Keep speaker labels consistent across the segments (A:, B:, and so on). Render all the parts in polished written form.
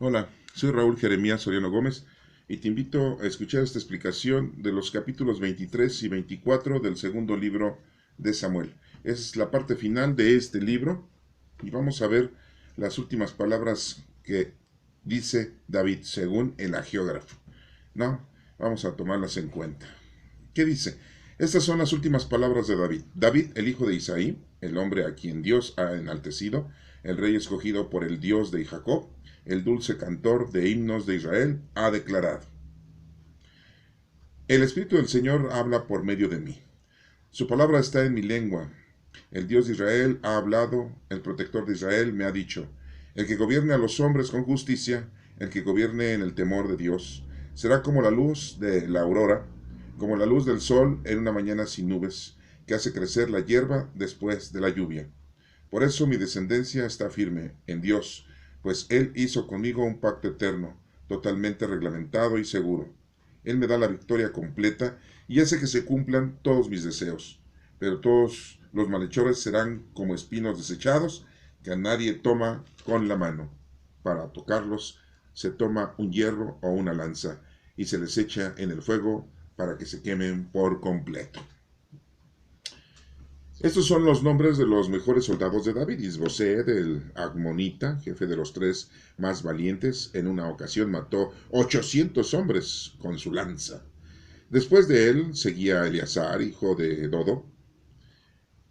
A: Hola, soy Raúl Jeremías Soriano Gómez y te invito a escuchar esta explicación de los capítulos 23 y 24 del segundo libro de Samuel. Es la parte final de este libro y vamos a ver las últimas palabras que dice David según el agiógrafo. No, vamos a tomarlas en cuenta. ¿Qué dice? Estas son las últimas palabras de David. David, el hijo de Isaí, el hombre a quien Dios ha enaltecido, el rey escogido por el Dios de Jacob, el dulce cantor de himnos de Israel, ha declarado: El Espíritu del Señor habla por medio de mí. Su palabra está en mi lengua. El Dios de Israel ha hablado, el protector de Israel me ha dicho: El que gobierne a los hombres con justicia, el que gobierne en el temor de Dios, será como la luz de la aurora, como la luz del sol en una mañana sin nubes, que hace crecer la hierba después de la lluvia. Por eso mi descendencia está firme en Dios, pues Él hizo conmigo un pacto eterno, totalmente reglamentado y seguro. Él me da la victoria completa y hace que se cumplan todos mis deseos. Pero todos los malhechores serán como espinos desechados que a nadie toma con la mano. Para tocarlos se toma un hierro o una lanza y se les echa en el fuego para que se quemen por completo. Estos son los nombres de los mejores soldados de David. Isboset, el Agmonita, jefe de los tres más valientes, en una ocasión mató 800 hombres con su lanza. Después de él seguía Eleazar, hijo de Dodo,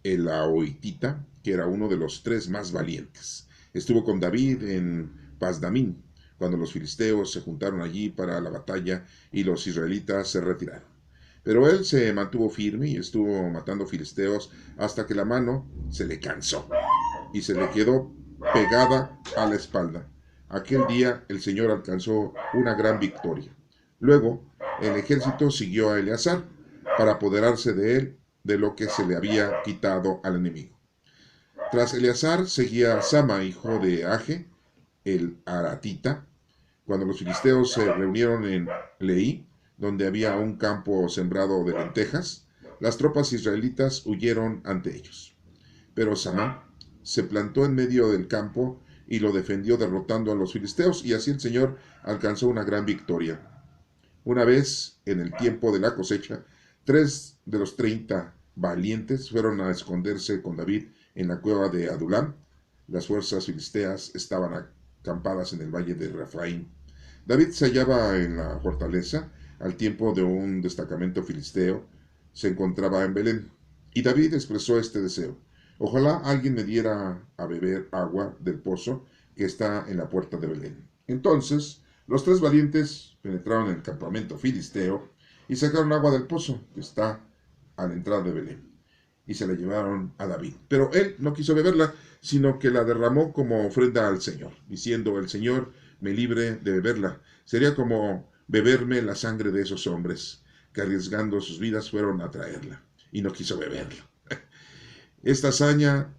A: el Ahoitita, que era uno de los tres más valientes. Estuvo con David en Pasdamín, cuando los filisteos se juntaron allí para la batalla y los israelitas se retiraron. Pero él se mantuvo firme y estuvo matando filisteos hasta que la mano se le cansó y se le quedó pegada a la espalda. Aquel día el Señor alcanzó una gran victoria. Luego el ejército siguió a Eleazar para apoderarse de él de lo que se le había quitado al enemigo. Tras Eleazar seguía Sama, hijo de Age, el Aratita. Cuando los filisteos se reunieron en Leí, donde había un campo sembrado de lentejas, las tropas israelitas huyeron ante ellos. Pero Samá se plantó en medio del campo y lo defendió derrotando a los filisteos, y así el Señor alcanzó una gran victoria. Una vez, en el tiempo de la cosecha, 3 de los 30 valientes fueron a esconderse con David en la cueva de Adulam. Las fuerzas filisteas estaban acampadas en el valle de Rafaim. David se hallaba en la fortaleza al tiempo de un destacamento filisteo. Se encontraba en Belén. Y David expresó este deseo: Ojalá alguien me diera a beber agua del pozo que está en la puerta de Belén. Entonces los tres valientes penetraron en el campamento filisteo y sacaron agua del pozo que está a la entrada de Belén, y se la llevaron a David. Pero él no quiso beberla, sino que la derramó como ofrenda al Señor, diciendo: El Señor me libre de beberla. Sería como beberme la sangre de esos hombres que arriesgando sus vidas fueron a traerla. Y no quiso beberla. Esta hazaña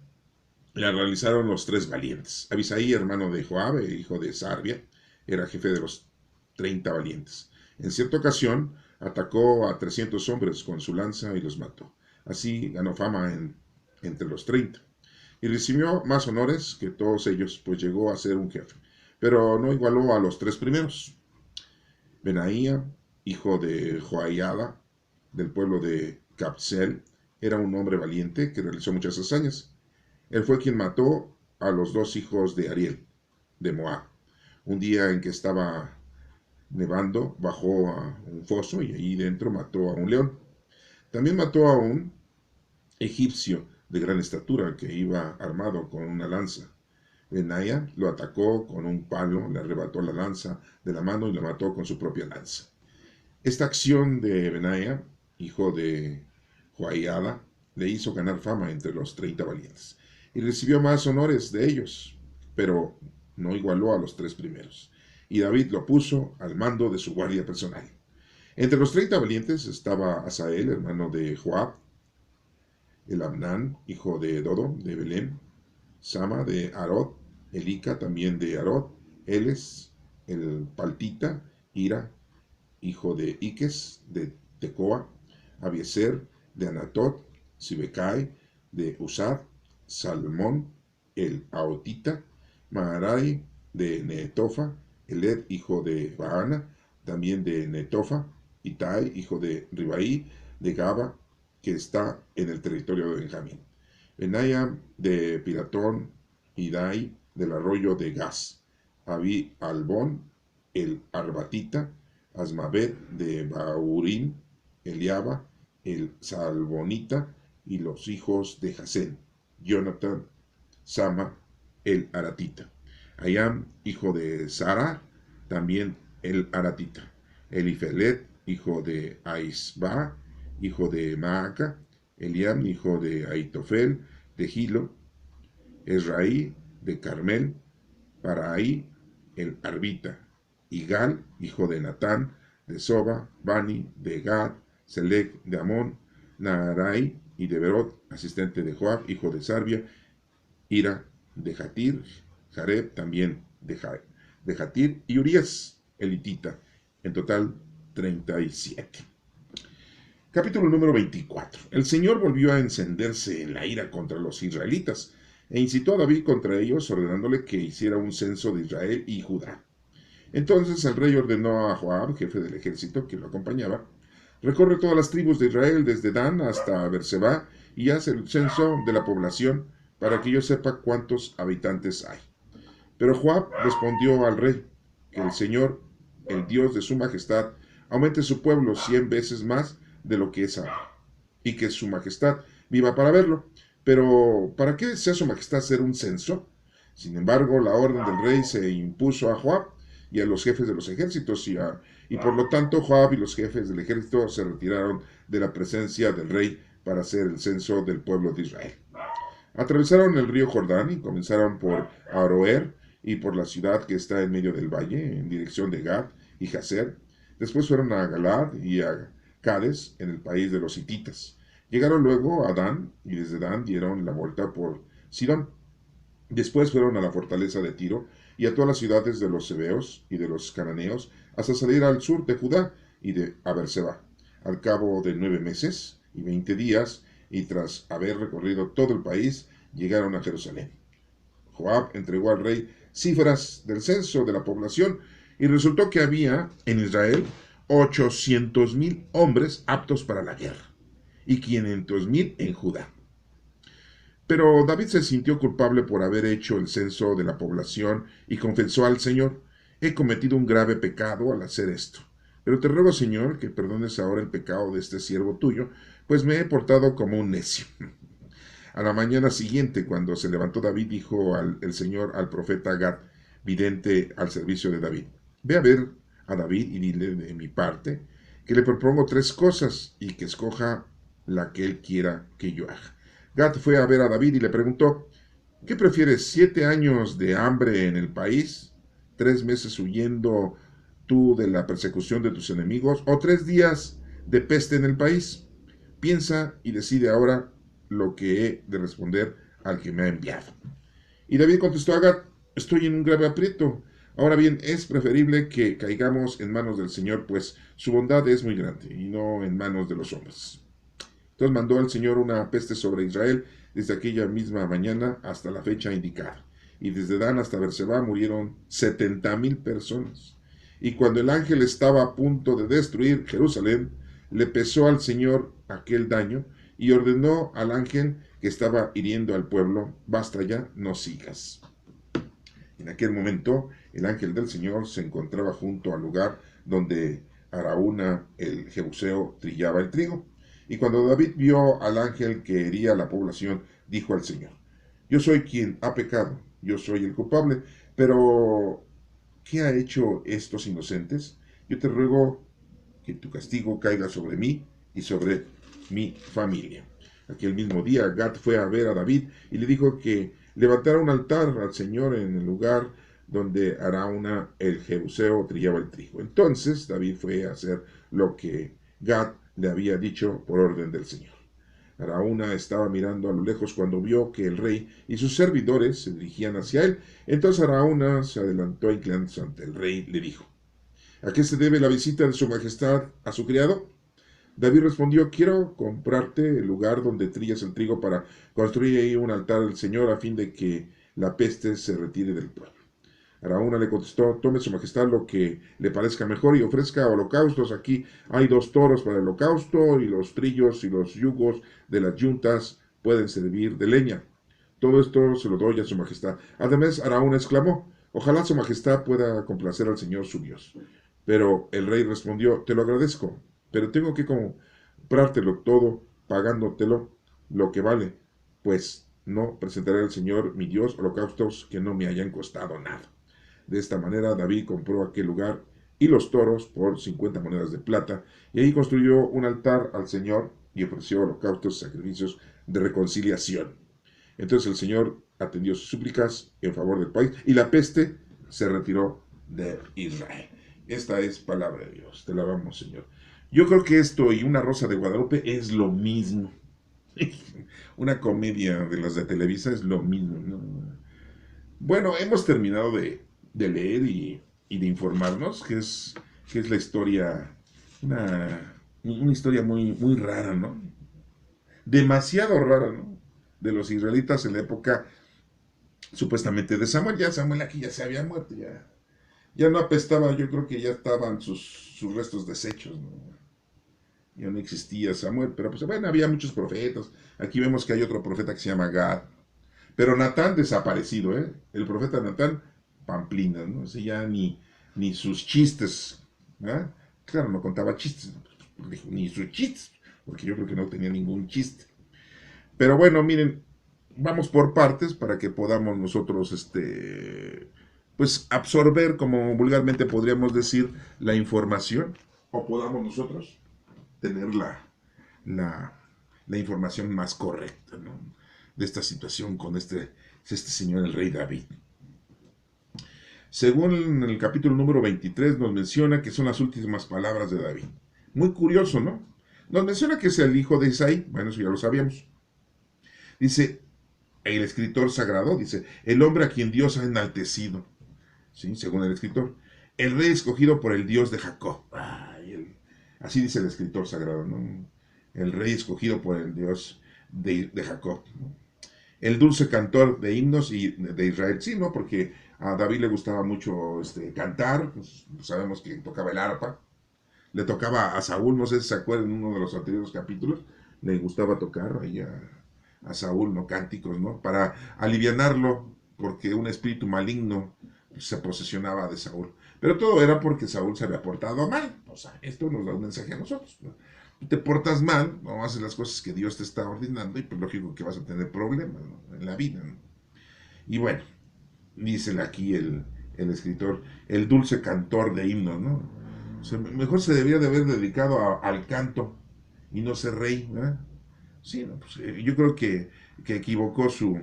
A: la realizaron los tres valientes. Abisaí, hermano de Joab, hijo de Sarbia, era jefe de los 30 valientes. En cierta ocasión atacó a 300 hombres con su lanza y los mató. Así ganó fama entre los 30. Y recibió más honores que todos ellos, pues llegó a ser un jefe. Pero no igualó a los tres primeros. Benaía, hijo de Joiada, del pueblo de Capsel, era un hombre valiente que realizó muchas hazañas. Él fue quien mató a los dos hijos de Ariel, de Moab. Un día en que estaba nevando, bajó a un foso y ahí dentro mató a un león. También mató a un egipcio de gran estatura que iba armado con una lanza. Benaya lo atacó con un palo, le arrebató la lanza de la mano y lo mató con su propia lanza. Esta acción de Benaya, hijo de Joiada, le hizo ganar fama entre los 30 valientes y recibió más honores de ellos, pero no igualó a los tres primeros. Y David lo puso al mando de su guardia personal. Entre los 30 valientes estaba Asael, hermano de Joab, el Abnán, hijo de Dodo, de Belén, Sama de Arod, Elica también de Arod, Eles, el Paltita, Ira, hijo de Iques, de Tecoa, Abieser, de Anatot, Sibecai, de Usad, Salmón, el Aotita, Maharai, de Netofa, Eled, hijo de Baana, también de Netofa, Itai, hijo de Ribaí, de Gaba, que está en el territorio de Benjamín. Benaya de Piratón, Idai del arroyo de Gaz, Abi Albón, el Arbatita, Asmavet de Baurín, Eliaba, el Salbonita, y los hijos de Jasén, Jonathan, Sama, el Aratita. Ayam, hijo de Sara, también el Aratita. Elifelet, hijo de Aisba, hijo de Maaca. Eliam, hijo de Aitofel, de Gilo. Esraí, de Carmel. Paraí, el Arbita. Igal, hijo de Natán, de Soba. Bani, de Gad. Selec, de Amón. Naharai y de Berot, asistente de Joab, hijo de Sarbia. Ira, de Jatir. Jareb, también de Jatir. Y Urias, elitita. En total, 37. Capítulo número 24. El Señor volvió a encenderse en la ira contra los israelitas e incitó a David contra ellos, ordenándole que hiciera un censo de Israel y Judá. Entonces el rey ordenó a Joab, jefe del ejército que lo acompañaba: recorre todas las tribus de Israel desde Dan hasta Berseba y hace el censo de la población para que yo sepa cuántos habitantes hay. Pero Joab respondió al rey: que el Señor, el Dios de su majestad, aumente su pueblo 100 veces más de lo que es ahora, y que su majestad viva para verlo. Pero ¿para qué desea su majestad hacer un censo? Sin embargo, la orden del rey se impuso a Joab y a los jefes de los ejércitos, y por lo tanto Joab y los jefes del ejército se retiraron de la presencia del rey para hacer el censo del pueblo de Israel. Atravesaron el río Jordán y comenzaron por Aroer y por la ciudad que está en medio del valle, en dirección de Gad y Jazer. Después fueron a Galad y a Cades, en el país de los hititas. Llegaron luego a Dan, y desde Dan dieron la vuelta por Sidón. Después fueron a la fortaleza de Tiro y a todas las ciudades de los hebeos y de los cananeos, hasta salir al sur de Judá y de Berseba. Al cabo de 9 meses y 20 días, y tras haber recorrido todo el país, llegaron a Jerusalén. Joab entregó al rey cifras del censo de la población, y resultó que había en Israel 800,000 hombres aptos para la guerra, y 500,000 en Judá. Pero David se sintió culpable por haber hecho el censo de la población y confesó al Señor: he cometido un grave pecado al hacer esto. Pero te ruego, Señor, que perdones ahora el pecado de este siervo tuyo, pues me he portado como un necio. A la mañana siguiente, cuando se levantó David, dijo el Señor al profeta Gad, vidente al servicio de David: ve a ver a David y dile de mi parte que le propongo 3 cosas y que escoja la que él quiera que yo haga. Gad fue a ver a David y le preguntó: ¿qué prefieres, 7 años de hambre en el país, 3 meses huyendo tú de la persecución de tus enemigos, o 3 días de peste en el país? Piensa y decide ahora lo que he de responder al que me ha enviado. Y David contestó a Gad: estoy en un grave aprieto. Ahora bien, es preferible que caigamos en manos del Señor, pues su bondad es muy grande, y no en manos de los hombres. Entonces mandó el Señor una peste sobre Israel desde aquella misma mañana hasta la fecha indicada. Y desde Dan hasta Berseba murieron 70,000 personas. Y cuando el ángel estaba a punto de destruir Jerusalén, le pesó al Señor aquel daño y ordenó al ángel que estaba hiriendo al pueblo: basta ya, no sigas. En aquel momento, el ángel del Señor se encontraba junto al lugar donde Araúna el Jebuseo trillaba el trigo. Y cuando David vio al ángel que hería a la población, dijo al Señor: yo soy quien ha pecado, yo soy el culpable, pero ¿qué ha hecho estos inocentes? Yo te ruego que tu castigo caiga sobre mí y sobre mi familia. Aquel mismo día Gad fue a ver a David y le dijo que levantara un altar al Señor en el lugar donde Araúna el Jebuseo trillaba el trigo. Entonces David fue a hacer lo que Gad le había dicho por orden del Señor. Araúna estaba mirando a lo lejos cuando vio que el rey y sus servidores se dirigían hacia él. Entonces Araúna se adelantó inclinándose ante el rey. Le dijo: ¿a qué se debe la visita de su majestad a su criado? David respondió: quiero comprarte el lugar donde trillas el trigo para construir ahí un altar al Señor, a fin de que la peste se retire del pueblo. Araúna le contestó, tome su majestad lo que le parezca mejor y ofrezca holocaustos. Aquí hay 2 toros para el holocausto y los trillos y los yugos de las yuntas pueden servir de leña. Todo esto se lo doy a su majestad. Además, Araúna exclamó, ojalá su majestad pueda complacer al Señor su Dios. Pero el rey respondió, te lo agradezco, pero tengo que comprártelo todo, pagándotelo lo que vale, pues no presentaré al Señor mi Dios holocaustos que no me hayan costado nada. De esta manera David compró aquel lugar y los toros por 50 monedas de plata, y ahí construyó un altar al Señor y ofreció holocaustos y sacrificios de reconciliación. Entonces el Señor atendió sus súplicas en favor del país y la peste se retiró de Israel. Esta es palabra de Dios. Te la damos, Señor. Yo creo que esto y Una Rosa de Guadalupe es lo mismo. Una comedia de las de Televisa es lo mismo, ¿no? Bueno, hemos terminado de leer y de informarnos, que es la historia, una historia muy, muy rara, ¿no? Demasiado rara, ¿no? De los israelitas en la época supuestamente de Samuel. Ya Samuel aquí ya se había muerto, ya no apestaba, yo creo que ya estaban sus restos deshechos, ¿no? Ya no existía Samuel, pero pues bueno, había muchos profetas. Aquí vemos que hay otro profeta que se llama Gad, pero Natán desaparecido, ¿eh? El profeta Natán, pamplinas, ¿no? O sea, ya ni sus chistes, ¿eh? Claro, no contaba chistes, ni sus chistes, porque yo creo que no tenía ningún chiste. Pero bueno, miren, vamos por partes para que podamos nosotros, pues absorber, como vulgarmente podríamos decir, la información, o podamos nosotros tener la, la información más correcta, ¿no? De esta situación con este señor, el rey David. Según el capítulo número 23 nos menciona que son las últimas palabras de David. Muy curioso, ¿no? Nos menciona que es el hijo de Isaí, bueno, eso ya lo sabíamos. Dice, el escritor sagrado, dice, el hombre a quien Dios ha enaltecido, ¿sí? Según el escritor, el rey escogido por el Dios de Jacob. Así dice el escritor sagrado, ¿no? El rey escogido por el Dios de Jacob, ¿no? El dulce cantor de himnos y de Israel, sí, ¿no? Porque a David le gustaba mucho cantar, pues sabemos que tocaba el arpa, le tocaba a Saúl, no sé si se acuerdan en uno de los anteriores capítulos, le gustaba tocar ahí a Saúl, ¿no? Cánticos, ¿no? Para alivianarlo, porque un espíritu maligno se posesionaba de Saúl. Pero todo era porque Saúl se había portado mal. O sea, esto nos da un mensaje a nosotros, ¿no? Te portas mal, no haces las cosas que Dios te está ordenando y pues lógico que vas a tener problemas, ¿no? En la vida, ¿no? Y bueno, dice aquí el escritor, el dulce cantor de himnos, ¿no? O sea, mejor se debía de haber dedicado al canto y no ser rey, ¿verdad? Sí, no, pues, yo creo que equivocó su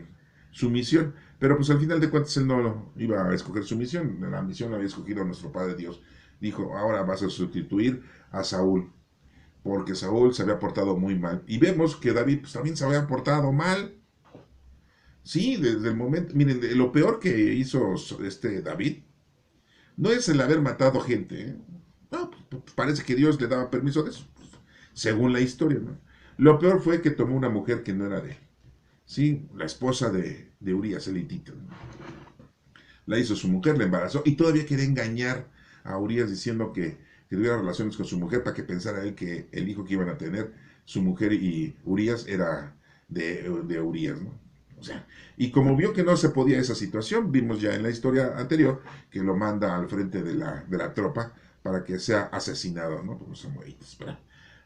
A: misión, pero pues al final de cuentas él no iba a escoger su misión, la misión la había escogido nuestro Padre Dios. Dijo, ahora vas a sustituir a Saúl, porque Saúl se había portado muy mal. Y vemos que David pues, también se había portado mal. Sí, desde el momento, miren, lo peor que hizo David no es el haber matado gente, ¿eh? No, pues, parece que Dios le daba permiso de eso, pues, según la historia, ¿no? Lo peor fue que tomó una mujer que no era de él, ¿sí? La esposa de Urias, el hitita, ¿no? La hizo su mujer, la embarazó y todavía quería engañar a Urias diciendo que tuviera relaciones con su mujer para que pensara él que el hijo que iban a tener, su mujer y Urias, era de Urias, ¿no? O sea, y como vio que no se podía esa situación, vimos ya en la historia anterior que lo manda al frente de la tropa para que sea asesinado, ¿no? Por los amoritas, ¿verdad?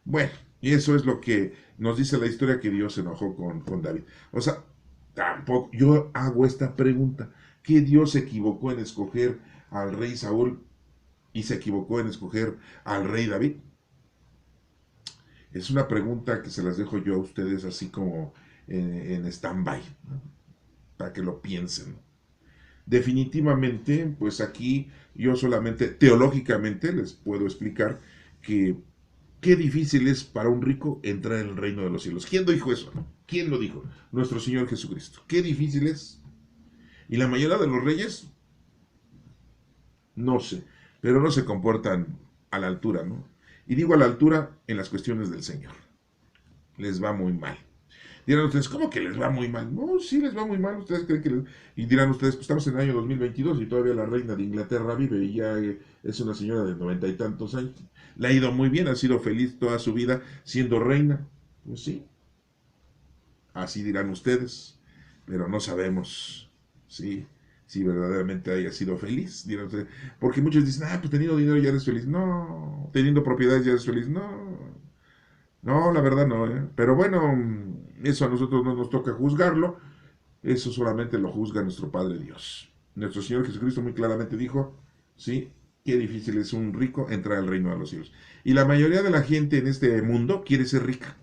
A: Bueno, y eso es lo que nos dice la historia, que Dios se enojó con David. O sea, tampoco, yo hago esta pregunta, ¿qué Dios se equivocó en escoger al rey Saúl y se equivocó en escoger al rey David? Es una pregunta que se las dejo yo a ustedes así como en stand-by, ¿no? Para que lo piensen. Definitivamente, pues aquí yo solamente teológicamente les puedo explicar que qué difícil es para un rico entrar en el reino de los cielos. ¿Quién dijo eso? ¿Quién lo dijo? Nuestro Señor Jesucristo. Qué difícil es. Y la mayoría de los reyes, no sé, pero no se comportan a la altura, ¿no? Y digo a la altura en las cuestiones del Señor. Les va muy mal. Dirán ustedes, ¿cómo que les va muy mal? No, sí les va muy mal. ¿Ustedes creen que Y dirán ustedes, pues estamos en el año 2022 y todavía la reina de Inglaterra vive y ya es una señora de 90 y tantos años. Le ha ido muy bien, ha sido feliz toda su vida siendo reina. Pues sí, así dirán ustedes, pero no sabemos si verdaderamente haya sido feliz. Dirán ustedes, porque muchos dicen, pues teniendo dinero ya eres feliz. No, teniendo propiedades ya eres feliz. No, no, la verdad no, ¿eh? Pero bueno, eso a nosotros no nos toca juzgarlo, eso solamente lo juzga nuestro Padre Dios. Nuestro Señor Jesucristo muy claramente dijo, sí, qué difícil es un rico entrar al reino de los cielos. Y la mayoría de la gente en este mundo quiere ser rica,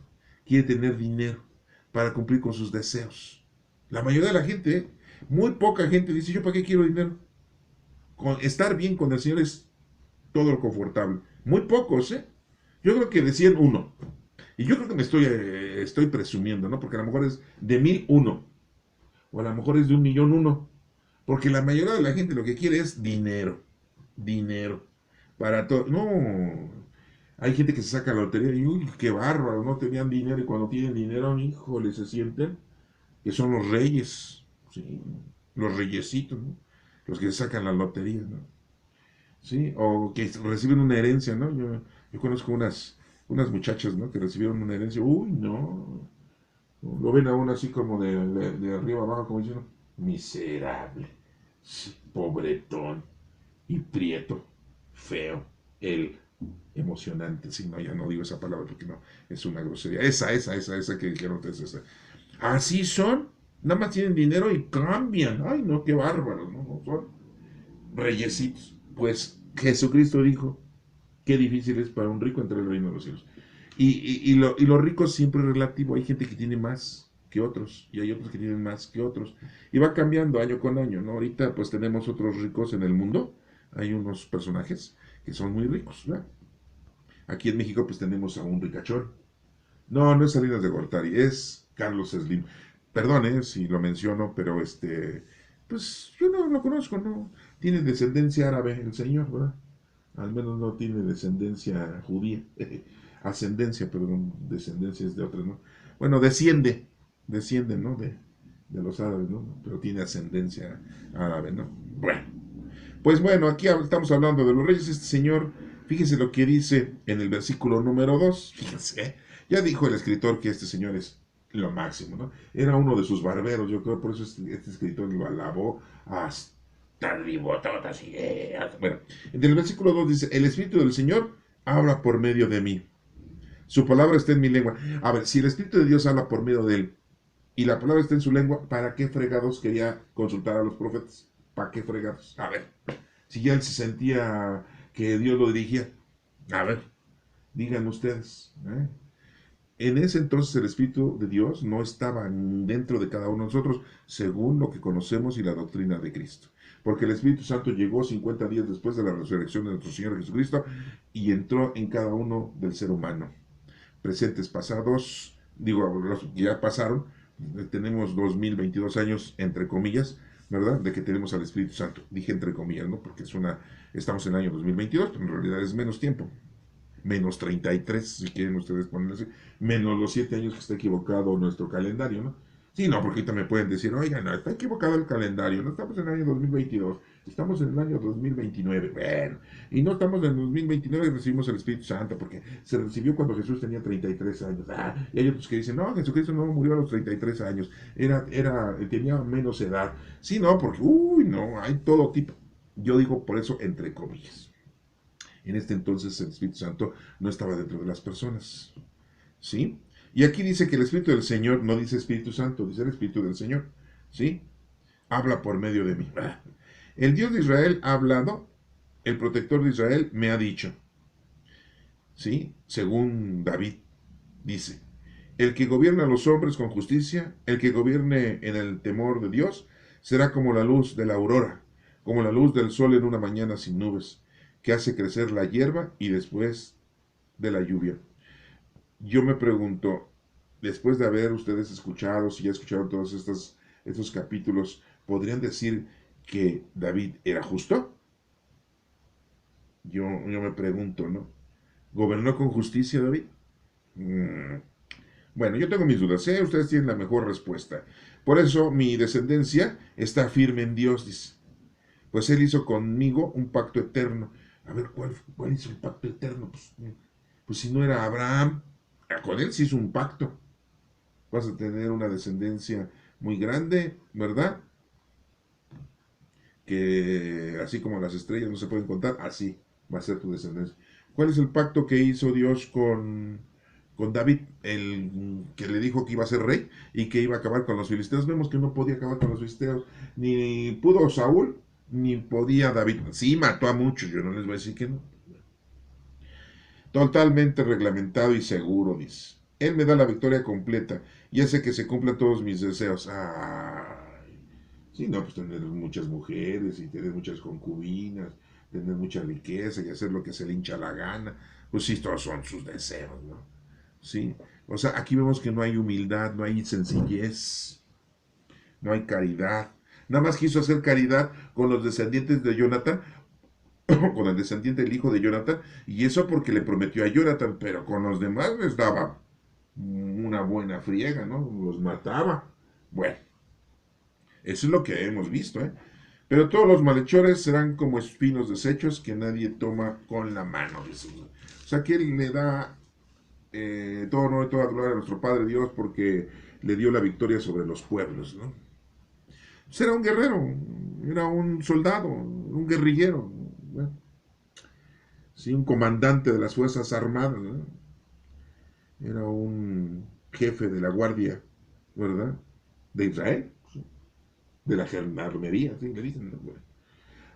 A: quiere tener dinero para cumplir con sus deseos. La mayoría de la gente, ¿eh? Muy poca gente dice, ¿yo para qué quiero dinero? Estar bien con el Señor es todo lo confortable. Muy pocos, ¿eh? Yo creo que decían uno. Y yo creo que me estoy presumiendo, ¿no? Porque a lo mejor es de 1000 uno. O a lo mejor es de 1 millón uno. Porque la mayoría de la gente lo que quiere es dinero. Dinero. Para todo. No. Hay gente que se saca la lotería y, uy, qué bárbaro, no tenían dinero. Y cuando tienen dinero, híjole, se sienten que son los reyes. ¿Sí? Los reyesitos, ¿no? Los que se sacan la lotería, ¿no? ¿Sí? O que reciben una herencia, ¿no? Yo conozco unas muchachas, ¿no? Que recibieron una herencia. Uy, no. Lo ven a uno así como de arriba abajo, como diciendo, miserable, sí, pobretón y prieto, feo, el emocionante. Sí, no, ya no digo esa palabra porque no, es una grosería. Esa que dijeron ustedes, esa. Así son, nada más tienen dinero y cambian. Ay, no, qué bárbaros, ¿no? No, son reyesitos. Pues Jesucristo dijo, qué difícil es para un rico entrar al reino de los cielos. Y lo rico siempre es relativo. Hay gente que tiene más que otros y hay otros que tienen más que otros. Y va cambiando año con año, ¿no? Ahorita pues tenemos otros ricos en el mundo. Hay unos personajes que son muy ricos, ¿verdad? Aquí en México pues tenemos a un ricachón. No, no es Salinas de Gortari, es Carlos Slim. Perdón, si lo menciono, pero pues yo no lo conozco, ¿no? Tiene descendencia árabe el señor, ¿verdad? Al menos no tiene descendencia judía. Ascendencia, perdón, descendencia es de otras, ¿no? Bueno, desciende, ¿no? De los árabes, ¿no? Pero tiene ascendencia árabe, ¿no? Bueno, pues bueno, aquí estamos hablando de los reyes. Este señor, fíjese lo que dice en el versículo número 2. Fíjense, ya dijo el escritor que este señor es lo máximo, ¿no? Era uno de sus barberos, yo creo, por eso este escritor lo alabó hasta ribototas y bueno, en el versículo 2 dice, el Espíritu del Señor habla por medio de mí. Su palabra está en mi lengua. A ver, si el Espíritu de Dios habla por medio de él y la palabra está en su lengua, ¿para qué fregados quería consultar a los profetas? ¿Para qué fregados? A ver, si ya él se sentía que Dios lo dirigía. A ver, digan ustedes. En ese entonces el Espíritu de Dios no estaba dentro de cada uno de nosotros, según lo que conocemos y la doctrina de Cristo. Porque el Espíritu Santo llegó 50 días después de la resurrección de nuestro Señor Jesucristo y entró en cada uno del ser humano. Presentes, pasados, digo, los que ya pasaron, tenemos 2022 años, entre comillas, ¿verdad? De que tenemos al Espíritu Santo. Dije entre comillas, ¿no? Porque estamos en el año 2022, pero en realidad es menos tiempo. Menos 33, si quieren ustedes ponerse, menos los 7 años que está equivocado nuestro calendario, ¿no? Sí, no, porque ahorita me pueden decir, oigan, no, está equivocado el calendario, no estamos en el año 2022, estamos en el año 2029, bueno, y no estamos en el 2029 y recibimos el Espíritu Santo, porque se recibió cuando Jesús tenía 33 años, y hay otros que dicen, no, Jesucristo no murió a los 33 años, tenía menos edad, sí, no, porque, uy, no, hay todo tipo, yo digo por eso entre comillas. En este entonces el Espíritu Santo no estaba dentro de las personas. ¿Sí? Y aquí dice que el Espíritu del Señor no dice Espíritu Santo, dice el Espíritu del Señor. ¿Sí? Habla por medio de mí. El Dios de Israel ha hablado, el protector de Israel me ha dicho. ¿Sí? Según David dice, el que gobierna a los hombres con justicia, el que gobierne en el temor de Dios, será como la luz de la aurora, como la luz del sol en una mañana sin nubes, que hace crecer la hierba y después de la lluvia. Yo me pregunto, después de haber ustedes escuchado, si ya escucharon todos estos capítulos, ¿podrían decir que David era justo? Yo me pregunto, ¿no? ¿Gobernó con justicia David? Mm, Bueno, yo tengo mis dudas, ¿eh? Ustedes tienen la mejor respuesta. Por eso mi descendencia está firme en Dios, dice. Pues Él hizo conmigo un pacto eterno. A ver, ¿cuál hizo el pacto eterno? Pues si no era Abraham, con Él sí hizo un pacto. Vas a tener una descendencia muy grande, ¿verdad? Que así como las estrellas no se pueden contar, así va a ser tu descendencia. ¿Cuál es el pacto que hizo Dios con David? El que le dijo que iba a ser rey y que iba a acabar con los filisteos. Vemos que no podía acabar con los filisteos. Ni pudo Saúl, ni podía David. Sí, mató a muchos, yo no les voy a decir que no. Totalmente reglamentado y seguro, dice. Él me da la victoria completa y hace que se cumplan todos mis deseos. Ay, sí, no, pues tener muchas mujeres y tener muchas concubinas, tener mucha riqueza y hacer lo que se le hincha la gana. Pues sí, todos son sus deseos, ¿no? Sí. O sea, aquí vemos que no hay humildad, no hay sencillez, no hay caridad. Nada más quiso hacer caridad con los descendientes de Jonathan, con el descendiente del hijo de Jonathan, y eso porque le prometió a Jonathan, pero con los demás les daba una buena friega, ¿no? Los mataba. Bueno, eso es lo que hemos visto, ¿eh? Pero todos los malhechores serán como espinos deshechos que nadie toma con la mano, dice. O sea que Él le da todo honor y toda gloria a nuestro Padre Dios porque le dio la victoria sobre los pueblos, ¿no? Pues era un guerrero, era un soldado, un guerrillero, ¿no? Sí, un comandante de las Fuerzas Armadas, ¿no? Era un jefe de la guardia, ¿verdad? De Israel, de la gendarmería, ¿sí? Le dicen, ¿no? Bueno.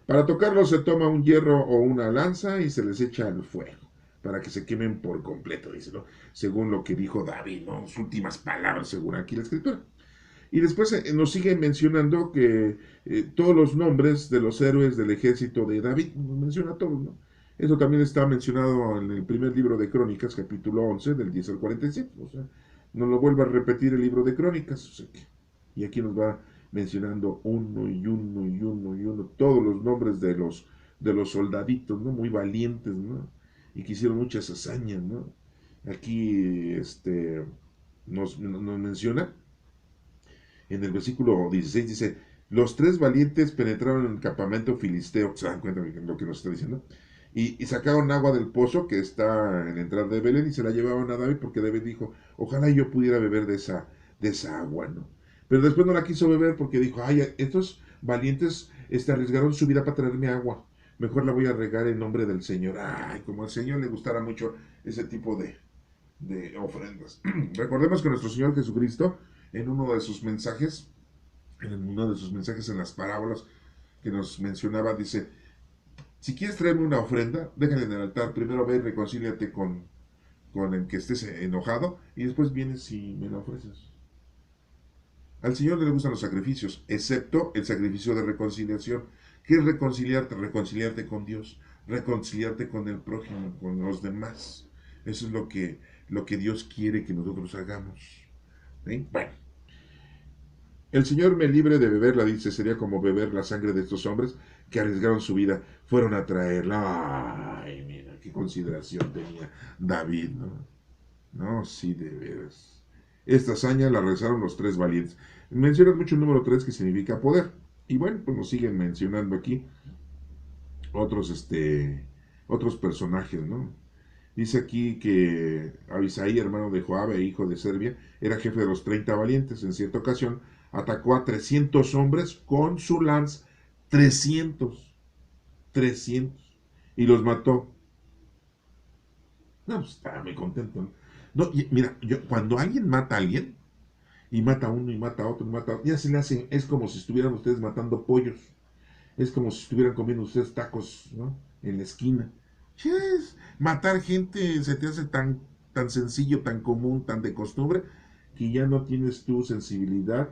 A: Para tocarlo se toma un hierro o una lanza y se les echa al fuego para que se quemen por completo, dice, ¿no? Según lo que dijo David, ¿no? Sus últimas palabras, según aquí la escritura. Y después nos sigue mencionando que todos los nombres de los héroes del ejército de David, nos menciona todos, ¿no? Eso también está mencionado en el primer libro de Crónicas, capítulo 11, del 10 al 47. O sea, nos lo vuelve a repetir el libro de Crónicas. O sea y aquí nos va mencionando uno y uno y uno y uno, todos los nombres de los soldaditos, ¿no? Muy valientes, ¿no? Y que hicieron muchas hazañas, ¿no? Aquí nos menciona en el versículo 16 dice, los tres valientes penetraron en el campamento filisteo, ¿se dan cuenta de lo que nos está diciendo? Y sacaron agua del pozo que está en la entrada de Belén y se la llevaban a David porque David dijo, ojalá yo pudiera beber de esa agua, ¿no? Pero después no la quiso beber porque dijo, ay, estos valientes arriesgaron su vida para traerme agua, mejor la voy a regar en nombre del Señor. Ay, como al Señor le gustara mucho ese tipo de ofrendas. Recordemos que nuestro Señor Jesucristo, en uno de sus mensajes, en las parábolas que nos mencionaba, dice, si quieres traerme una ofrenda, déjala en el altar, primero ve y reconcíliate con el que estés enojado, y después vienes y me la ofreces. Al Señor no le gustan los sacrificios, excepto el sacrificio de reconciliación. ¿Qué es reconciliarte? Reconciliarte con Dios, reconciliarte con el prójimo, con los demás. Eso es lo que Dios quiere que nosotros hagamos. ¿Sí? Bueno, el Señor me libre de beberla, dice, sería como beber la sangre de estos hombres que arriesgaron su vida, fueron a traerla. Ay, mira, qué consideración tenía David, ¿no? No, sí, de veras. Esta hazaña la realizaron los tres valientes. Mencionan mucho el número 3 que significa poder. Y bueno, pues nos siguen mencionando aquí otros, otros personajes, ¿no? Dice aquí que Abisai, hermano de Joabe, hijo de Serbia, era jefe de los 30 valientes. En cierta ocasión atacó a 300 hombres con su lanza. 300. 300. Y los mató. No, pues estaba muy contento, ¿no? No, mira, cuando alguien mata a alguien, y mata a uno, y mata a otro, y mata a otro, ya se le hace, es como si estuvieran ustedes matando pollos. Es como si estuvieran comiendo ustedes tacos, ¿no? En la esquina. Yes, matar gente se te hace tan sencillo, tan común, tan de costumbre, que ya no tienes tu sensibilidad,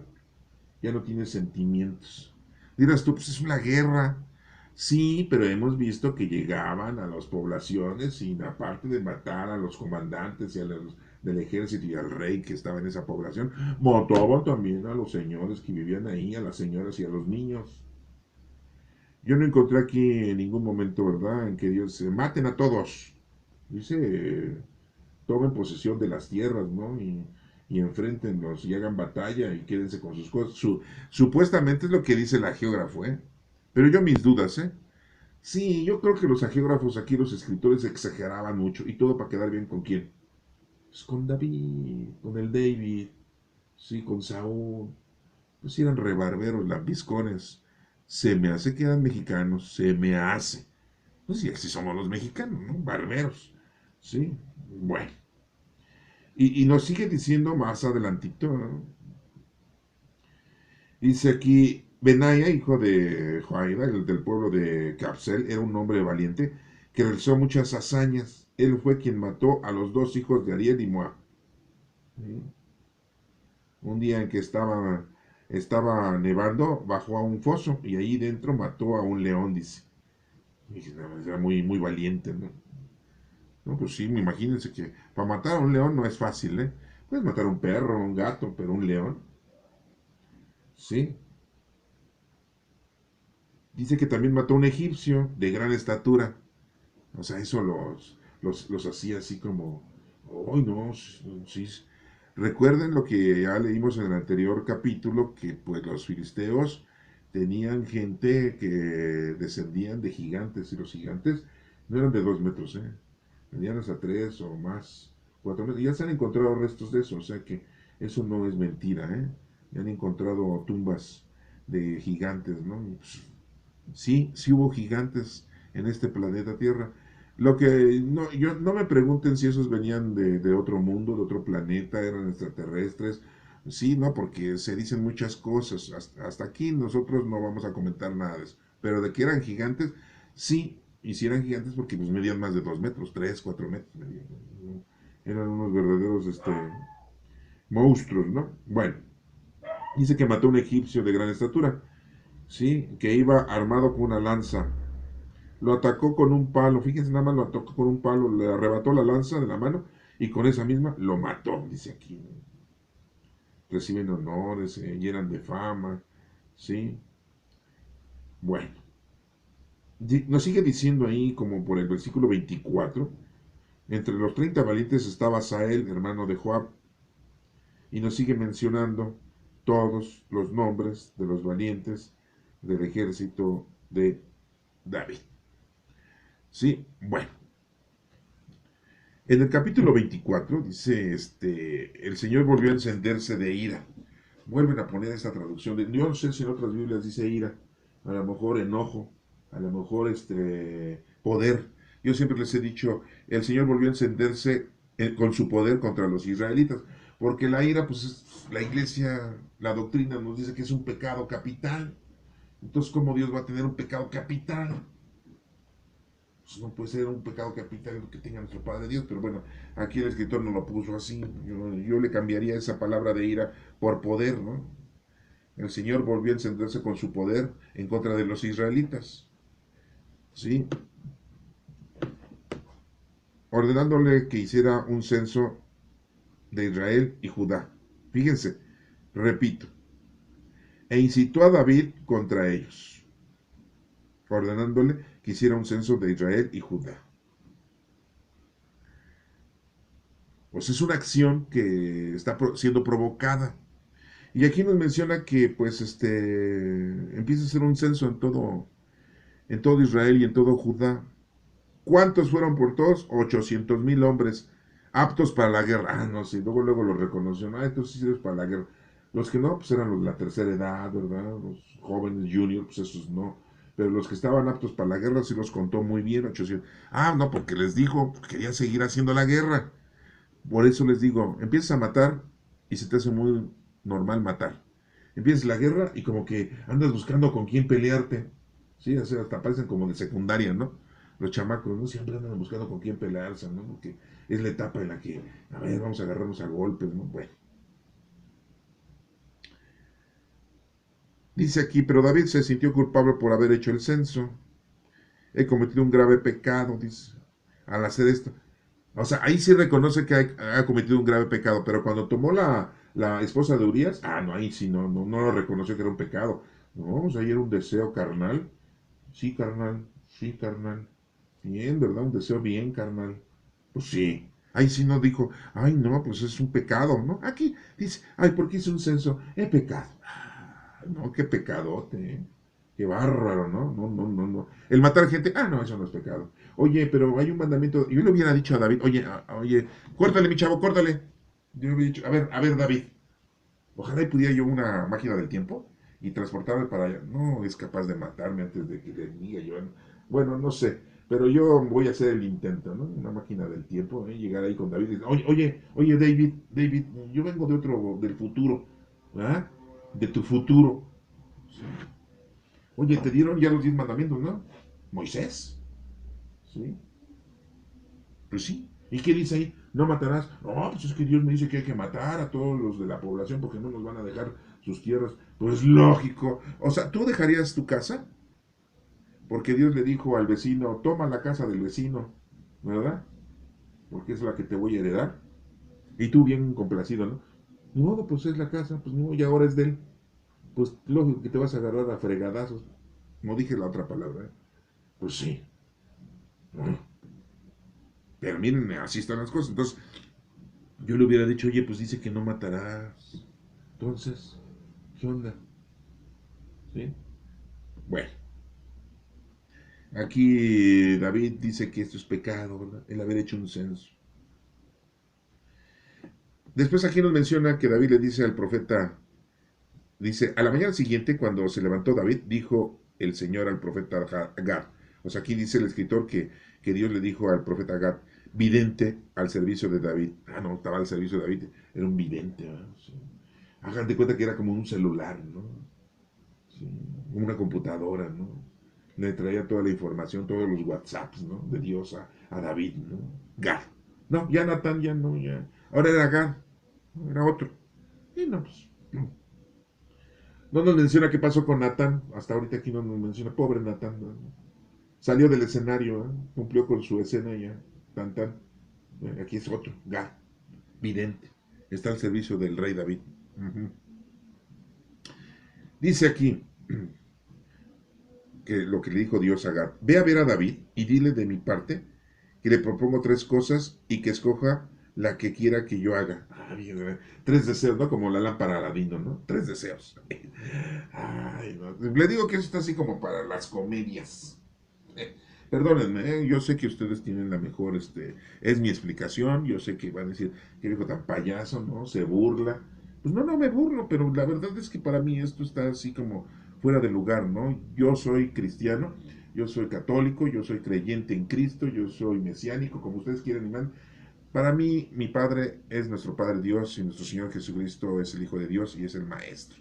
A: ya no tienes sentimientos. Dirás tú, pues es una guerra. Sí, pero hemos visto que llegaban a las poblaciones y aparte de matar a los comandantes y a los del ejército y al rey que estaba en esa población, mataban también a los señores que vivían ahí, a las señoras y a los niños. Yo no encontré aquí en ningún momento, ¿verdad?, en que Dios se maten a todos. Dice, tomen posesión de las tierras, ¿no? y enfréntenlos y hagan batalla y quédense con sus cosas. Supuestamente es lo que dice el agiógrafo, ¿eh? Pero yo mis dudas, ¿eh? Sí, yo creo que los agiógrafos aquí, los escritores exageraban mucho y todo para quedar bien con quién. Pues con David, con el David, sí, con Saúl. Pues eran rebarberos, lambiscones. Se me hace que eran mexicanos, se me hace. Pues sí, así somos los mexicanos, ¿no? Barberos. Sí, bueno. Y nos sigue diciendo más adelantito, ¿no? Dice aquí, Benaya, hijo de Joaida, el del pueblo de Capsel, era un hombre valiente que realizó muchas hazañas. Él fue quien mató a los dos hijos de Ariel y Moab. ¿Sí? Un día en que estaba nevando, bajó a un foso y ahí dentro mató a un león, dice. Y dije, no, era muy, muy valiente, ¿no? No, pues sí, imagínense que para matar a un león no es fácil, ¿eh? Puedes matar a un perro, un gato, pero un león, sí. Dice que también mató a un egipcio de gran estatura. O sea, eso los hacía así como, ¡ay no! Sí. Recuerden lo que ya leímos en el anterior capítulo, que pues los filisteos tenían gente que descendían de gigantes, y los gigantes no eran de 2 metros, ¿eh? Tenían hasta 3 o más, 4 metros. Ya se han encontrado restos de eso, o sea que eso no es mentira, ¿eh? Ya han encontrado tumbas de gigantes, ¿no? Pues, sí, sí hubo gigantes en este planeta Tierra. Lo que no me pregunten si esos venían de otro mundo, de otro planeta, eran extraterrestres. Sí, no, porque se dicen muchas cosas. Hasta aquí nosotros no vamos a comentar nada de eso. Pero de que eran gigantes, sí, y si eran gigantes porque pues medían más de 2 metros, 3, 4 metros medían, ¿no? Eran unos verdaderos monstruos, ¿no? Bueno, dice que mató a un egipcio de gran estatura, sí, que iba armado con una lanza. Lo atacó con un palo, fíjense nada más, lo atacó con un palo, le arrebató la lanza de la mano y con esa misma lo mató, dice aquí. Reciben honores, se llenan de fama, ¿sí? Bueno, nos sigue diciendo ahí, como por el versículo 24, entre los 30 valientes estaba Sael, hermano de Joab, y nos sigue mencionando todos los nombres de los valientes del ejército de David. Sí, bueno. En el capítulo 24 dice, el Señor volvió a encenderse de ira. Vuelven a poner esta traducción. Yo no sé si en otras Biblias dice ira, a lo mejor enojo, a lo mejor poder. Yo siempre les he dicho, el Señor volvió a encenderse con su poder contra los israelitas, porque la ira, pues la iglesia, la doctrina nos dice que es un pecado capital. Entonces, ¿cómo Dios va a tener un pecado capital? Pues no puede ser un pecado capital que tenga nuestro Padre Dios, pero bueno, aquí el escritor no lo puso así. Yo le cambiaría esa palabra de ira por poder, ¿no? El Señor volvió a encenderse con su poder en contra de los israelitas, ¿sí? Ordenándole que hiciera un censo de Israel y Judá. Fíjense, repito, e incitó a David contra ellos, ordenándole que hiciera un censo de Israel y Judá. Pues es una acción que está siendo provocada. Y aquí nos menciona que pues empieza a hacer un censo en todo Israel y en todo Judá. ¿Cuántos fueron por todos? 800,000 hombres aptos para la guerra. Ah, no, sí, luego los reconoció. Ah, estos sí sirven para la guerra. Los que no, pues eran los de la tercera edad, ¿verdad? Los jóvenes, juniors, pues esos no. Pero los que estaban aptos para la guerra sí los contó muy bien, 800. Ah, no, porque les dijo, querían seguir haciendo la guerra. Por eso les digo, empiezas a matar y se te hace muy normal matar. Empiezas la guerra y como que andas buscando con quién pelearte. Sí, o sea, hasta parecen como de secundaria, ¿no? Los chamacos, ¿no? Siempre andan buscando con quién pelearse, ¿no? Porque es la etapa en la que, a ver, vamos a agarrarnos a golpes, ¿no? Bueno. Dice aquí, pero David se sintió culpable por haber hecho el censo. He cometido un grave pecado, dice, al hacer esto. O sea, ahí sí reconoce que ha cometido un grave pecado, pero cuando tomó la esposa de Urias, no, ahí sí no lo reconoció que era un pecado. No, o sea, ahí era un deseo carnal. Sí, carnal, bien, ¿verdad? Un deseo bien carnal. Pues sí. Ahí sí no dijo, ay no, pues es un pecado, ¿no? Aquí dice, ay, ¿por qué hice un censo? Es pecado. Ah, no, qué pecadote, ¿eh? Qué bárbaro, ¿no? No, no, no, no. El matar gente, ah, no, eso no es pecado. Oye, pero hay un mandamiento, yo le hubiera dicho a David, oye, oye, córtale, mi chavo, córtale. Yo le hubiera dicho, a ver, David, ojalá y pudiera yo una máquina del tiempo y transportarme para allá. No es capaz de matarme antes de que le diga yo. Bueno, no sé, pero yo voy a hacer el intento, ¿no? Una máquina del tiempo, ¿eh? Llegar ahí con David y decir, oye, oye, oye, David, David, yo vengo de otro, del futuro, ¿ah? De tu futuro. Sí. Oye, te dieron ya los 10 mandamientos, ¿no? Moisés, ¿sí? Pues sí. ¿Y qué dice ahí? No matarás. No, pues es que Dios me dice que hay que matar a todos los de la población porque no nos van a dejar sus tierras. Pues lógico. O sea, ¿tú dejarías tu casa? Porque Dios le dijo al vecino, toma la casa del vecino, ¿verdad? Porque es la que te voy a heredar. Y tú bien complacido, ¿no? Ni modo, pues es la casa, pues no, y ahora es de él. Pues lógico que te vas a agarrar a fregadazos. No dije la otra palabra, ¿eh? Pues sí. Bueno, pero miren, así están las cosas. Entonces, yo le hubiera dicho, oye, pues dice que no matarás. Entonces, ¿qué onda? ¿Sí? Bueno, aquí David dice que esto es pecado, ¿verdad? El haber hecho un censo. Después aquí nos menciona que David le dice al profeta, dice, a la mañana siguiente, cuando se levantó David, dijo el Señor al profeta Gad. O sea, aquí dice el escritor que Dios le dijo al profeta Gad, vidente al servicio de David. Ah, no, estaba al servicio de David, era un vidente, ¿verdad? Sí. Hagan de cuenta que era como un celular, ¿no? Sí, una computadora, ¿no? Le traía toda la información, todos los WhatsApps, ¿no? De Dios a David, ¿no? Gad. No, ya Natán, ya no, ya. Ahora era Gad, no, era otro. Y no, pues. No nos menciona qué pasó con Natán. Hasta ahorita aquí no nos menciona. Pobre Natán, ¿no? Salió del escenario, ¿eh? Cumplió con su escena y ya. Tan, tan. Aquí es otro, Gad, vidente. Está al servicio del rey David. Uh-huh. Dice aquí, que lo que le dijo Dios a Gad, ve a ver a David y dile de mi parte que le propongo 3 cosas y que escoja la que quiera que yo haga. Ay, 3 deseos, ¿no? Como la lámpara Aladino, ¿no? 3 deseos. Ay, no. Le digo que eso está así como para las comedias. Perdónenme, yo sé que ustedes tienen la mejor, es mi explicación, yo sé que van a decir, qué viejo tan payaso, ¿no? Se burla. Pues no, no me burlo, pero la verdad es que para mí esto está así como fuera de lugar, ¿no? Yo soy cristiano, yo soy católico, yo soy creyente en Cristo, yo soy mesiánico, como ustedes quieran y mandan. Para mí, mi Padre es nuestro Padre Dios y nuestro Señor Jesucristo es el Hijo de Dios y es el Maestro.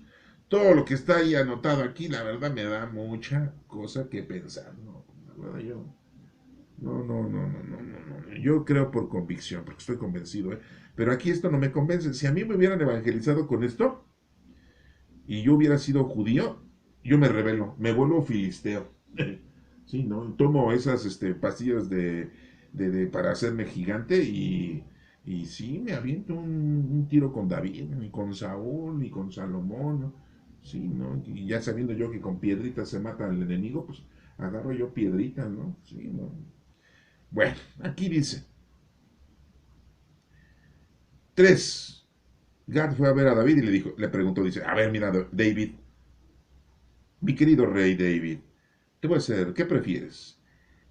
A: Todo lo que está ahí anotado aquí, la verdad me da mucha cosa que pensar, ¿no? La verdad yo, no, no, no, no, no, no, no. Yo creo por convicción, porque estoy convencido, ¿eh? Pero aquí esto no me convence. Si a mí me hubieran evangelizado con esto y yo hubiera sido judío, yo me rebelo, me vuelvo filisteo. Sí, ¿no? Tomo esas pastillas para hacerme gigante y sí, me aviento un tiro con David, y con Saúl, y con Salomón, ¿no? Sí, ¿no? Y ya sabiendo yo que con piedritas se mata al enemigo, pues agarro yo piedritas, ¿no? Sí, ¿no? Bueno, aquí dice, 3. Gad fue a ver a David y le dijo, le preguntó, dice, a ver, mira, David, mi querido rey David, te voy a hacer, ¿qué prefieres?